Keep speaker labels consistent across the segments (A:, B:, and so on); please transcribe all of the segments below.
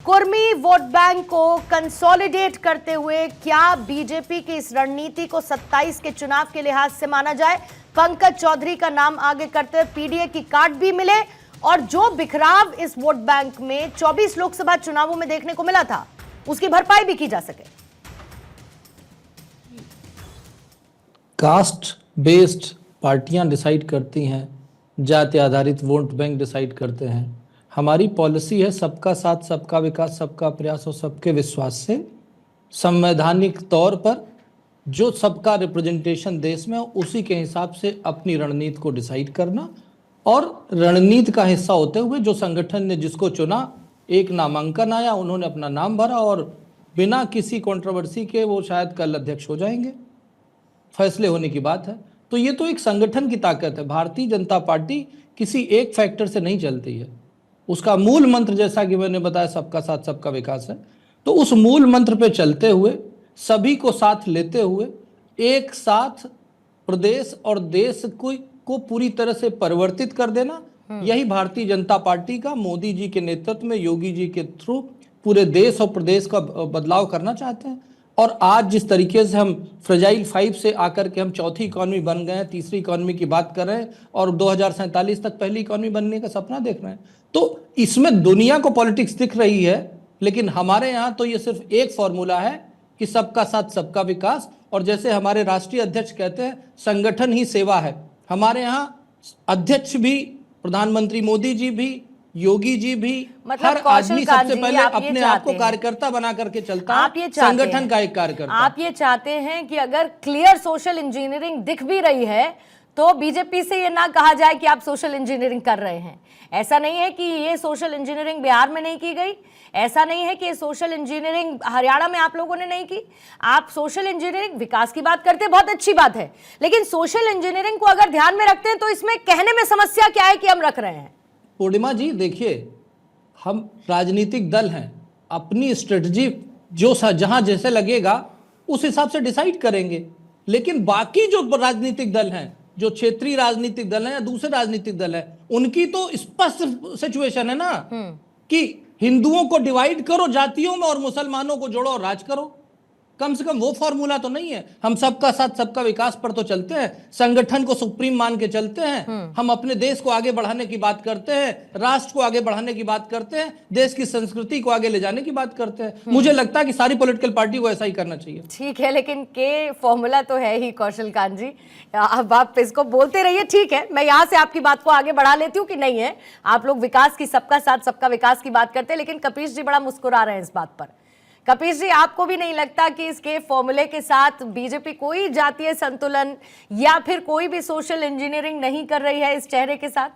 A: Kurmi vote bank को consolidate करते हुए क्या बीजेपी की इस रणनीति को 27 के चुनाव के लिहाज से माना जाए? पंकज चौधरी का नाम आगे करते हुए पीडीए की कार्ड भी मिले और जो बिखराव इस वोट बैंक में 24 लोकसभा चुनावों में देखने को मिला था उसकी भरपाई भी की जा सके।
B: कास्ट बेस्ड पार्टियां डिसाइड करती हैं, जाति आधारित वोट बैंक डिसाइड करते हैं। हमारी पॉलिसी है सबका साथ, सबका विकास, सबका प्रयास और सबके विश्वास से संवैधानिक तौर पर जो सबका रिप्रेजेंटेशन देश में उसी के हिसाब से अपनी रणनीति को डिसाइड करना और रणनीति का हिस्सा होते हुए जो संगठन ने जिसको चुना, एक नामांकन आया, उन्होंने अपना नाम भरा और बिना किसी कंट्रोवर्सी के वो शायद कल अध्यक्ष हो जाएंगे। फैसले होने की बात है। तो ये तो एक संगठन की ताकत है। भारतीय जनता पार्टी किसी एक फैक्टर से नहीं चलती है। उसका मूल मंत्र, जैसा कि मैंने बताया, सबका साथ सबका विकास है। तो उस मूल मंत्र पे चलते हुए, सभी को साथ लेते हुए, एक साथ प्रदेश और देश को पूरी तरह से परिवर्तित कर देना, यही भारतीय जनता पार्टी का मोदी जी के नेतृत्व में, योगी जी के थ्रू पूरे देश और प्रदेश का बदलाव करना चाहते हैं। और आज जिस तरीके से हम फ्रेजाइल 5 से आकर के हम चौथी इकॉनमी बन गए हैं, तीसरी इकॉनमी की बात कर रहे हैं और 2047 तक पहली इकॉनमी बनने का सपना देख रहे हैं, तो इसमें दुनिया को पॉलिटिक्स दिख रही है। लेकिन हमारे यहाँ तो ये सिर्फ एक फॉर्मूला है कि सबका साथ सबका विकास। और जैसे हमारे राष्ट्रीय अध्यक्ष कहते हैं, संगठन ही सेवा है। हमारे यहाँ अध्यक्ष भी, प्रधानमंत्री मोदी जी भी, योगी जी भी, हर आदमी सबसे पहले अपने आप को कार्यकर्ता बना करके चलता है, संगठन का एक कार्यकर्ता।
A: आप ये चाहते हैं कि अगर क्लियर सोशल इंजीनियरिंग दिख भी रही है तो बीजेपी से ये ना कहा जाए कि आप सोशल इंजीनियरिंग कर रहे हैं। ऐसा नहीं है कि ये सोशल इंजीनियरिंग बिहार में नहीं की गई, ऐसा नहीं है कि ये सोशल इंजीनियरिंग हरियाणा में आप लोगों ने नहीं की। आप सोशल इंजीनियरिंग विकास की बात करते हैं, बहुत अच्छी बात है, लेकिन सोशल इंजीनियरिंग को अगर ध्यान में रखते हैं तो इसमें कहने में समस्या क्या है कि हम रख रहे हैं?
B: पूर्णिमा जी, देखिए, हम राजनीतिक दल हैं, अपनी स्ट्रेटजी जो जहां जैसे लगेगा उस हिसाब से डिसाइड करेंगे। लेकिन बाकी जो राजनीतिक दल हैं, जो क्षेत्रीय राजनीतिक दल हैं या दूसरे राजनीतिक दल हैं, उनकी तो स्पष्ट सिचुएशन है ना कि हिंदुओं को डिवाइड करो जातियों में और मुसलमानों को जोड़ो और राज करो। कम से कम वो फॉर्मूला तो नहीं है। हम सबका साथ सबका विकास पर तो चलते हैं, संगठन को सुप्रीम मान के चलते हैं, हम अपने देश को आगे बढ़ाने की बात करते हैं, राष्ट्र को आगे बढ़ाने की बात करते हैं, देश की संस्कृति को आगे ले जाने की बात करते हैं। मुझे लगता है कि सारी पॉलिटिकल पार्टी को ऐसा ही करना चाहिए।
A: ठीक है, लेकिन के फॉर्मूला तो है ही कौशल कांत जी, अब आप इसको बोलते रहिए। ठीक है, मैं यहाँ से आपकी बात को आगे बढ़ा लेती हूँ कि नहीं है, आप लोग विकास की, सबका साथ सबका विकास की बात करते हैं, लेकिन कपीश जी बड़ा मुस्कुरा रहे हैं इस बात पर। कपीश जी, आपको भी नहीं लगता कि इसके फॉर्मूले के साथ बीजेपी कोई जातीय संतुलन या फिर कोई भी सोशल इंजीनियरिंग नहीं कर रही है इस चेहरे के साथ?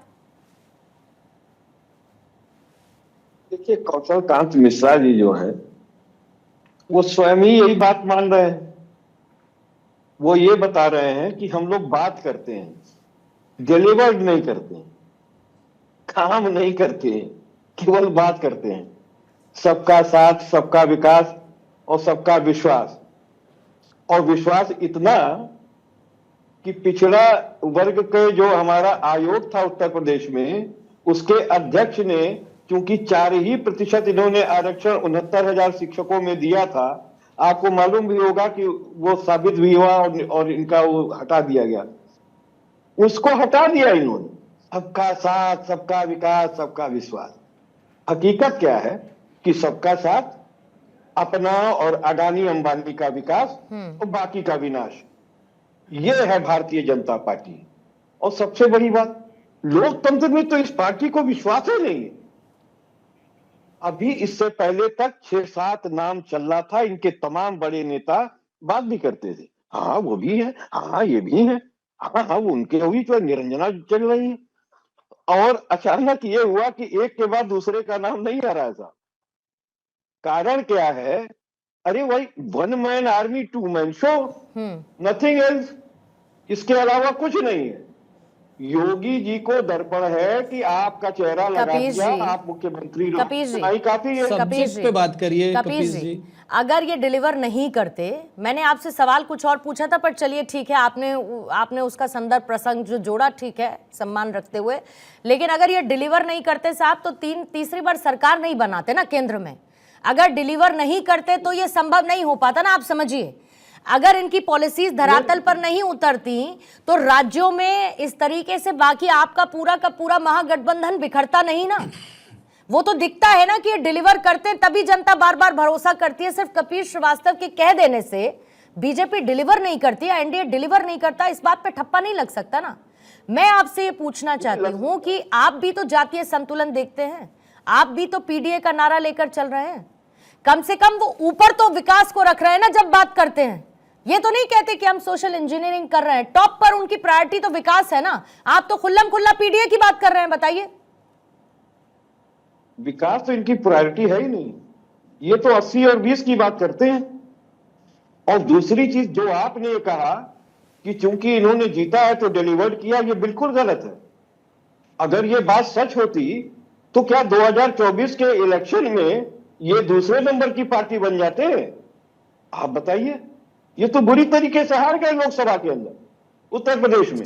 C: देखिए, कौशल कांत मिश्रा जी जो है वो स्वयं ही यही बात मान रहे हैं। वो ये बता रहे हैं कि हम लोग बात करते हैं, डिलीवर्ड नहीं करते हैं, काम नहीं करते हैं, केवल बात करते हैं। सबका साथ, सबका विकास और सबका विश्वास। और विश्वास इतना कि पिछड़ा वर्ग के जो हमारा आयोग था उत्तर प्रदेश में, उसके अध्यक्ष ने, क्योंकि 4% इन्होंने आरक्षण 69,000 शिक्षकों में दिया था, आपको मालूम भी होगा कि वो साबित भी हुआ और इनका वो हटा दिया गया। उसको हटा दिया इन्होंने। सबका साथ, सबका विकास, सबका विश्वास। हकीकत क्या है कि सबका साथ अपना और अडानी अंबानी का विकास और बाकी का विनाश, यह है भारतीय जनता पार्टी। और सबसे बड़ी बात, लोकतंत्र में तो इस पार्टी को विश्वास ही नहीं है। अभी इससे पहले तक 6-7 नाम चल रहा था, इनके तमाम बड़े नेता बात भी करते थे, हाँ वो भी है, हाँ ये भी है, हाँ हाँ वो उनके हुई तो निरंजना चल रही है। और अचानक ये हुआ कि एक के बाद दूसरे का नाम नहीं आ रहा था। कारण क्या है? अरे भाई, 1 man army 2 man show, nothing else. इसके अलावा कुछ नहीं है। योगी जी को दर्पण है कि आपका चेहरा लगा दिया, आप मुख्यमंत्री काफी है।
B: सब्जेक्ट पे बात करिए
A: कपीश जी। अगर ये डिलीवर नहीं करते, मैंने आपसे सवाल कुछ और पूछा था, पर चलिए ठीक है, आपने उसका संदर्भ प्रसंग जो जोड़ा, ठीक है, सम्मान रखते हुए। लेकिन अगर ये डिलीवर नहीं करते साहब, तो तीसरी बार सरकार नहीं बनाते ना केंद्र में। अगर डिलीवर नहीं करते तो ये संभव नहीं हो पाता ना। आप समझिए, अगर इनकी पॉलिसीज धरातल पर नहीं उतरती तो राज्यों में इस तरीके से बाकी आपका पूरा का पूरा महागठबंधन बिखरता नहीं ना। वो तो दिखता है ना कि ये डिलीवर करते हैं, तभी जनता बार बार भरोसा करती है। सिर्फ कपिल श्रीवास्तव के कह देने से बीजेपी डिलीवर नहीं करती, एनडीए डिलीवर नहीं करता, इस बात पे ठप्पा नहीं लग सकता ना। मैं आपसे ये पूछना चाहती हूं कि आप भी तो जातीय संतुलन देखते हैं, आप भी तो पीडीए का नारा लेकर चल रहे हैं, कम से कम वो ऊपर तो विकास को रख रहे हैं ना जब बात करते हैं। ये तो नहीं कहते कि हम सोशल इंजीनियरिंग कर रहे हैं, टॉप पर उनकी प्रायोरिटी तो विकास है ना। आप तो खुल्लम खुल्ला पीडीए की बात कर रहे हैं, बताइए।
C: विकास तो इनकी प्रायोरिटी है ही नहीं, ये तो 80 और 20 की बात करते हैं। और दूसरी चीज जो आपने ये कहा कि चूंकि इन्होंने जीता है तो डिलीवर्ड किया, ये बिल्कुल गलत है। अगर ये बात सच होती तो क्या 2024 के इलेक्शन में ये दूसरे नंबर की पार्टी बन जाते? आप बताइए। ये तो बुरी तरीके से हार गए लोकसभा के अंदर उत्तर प्रदेश में।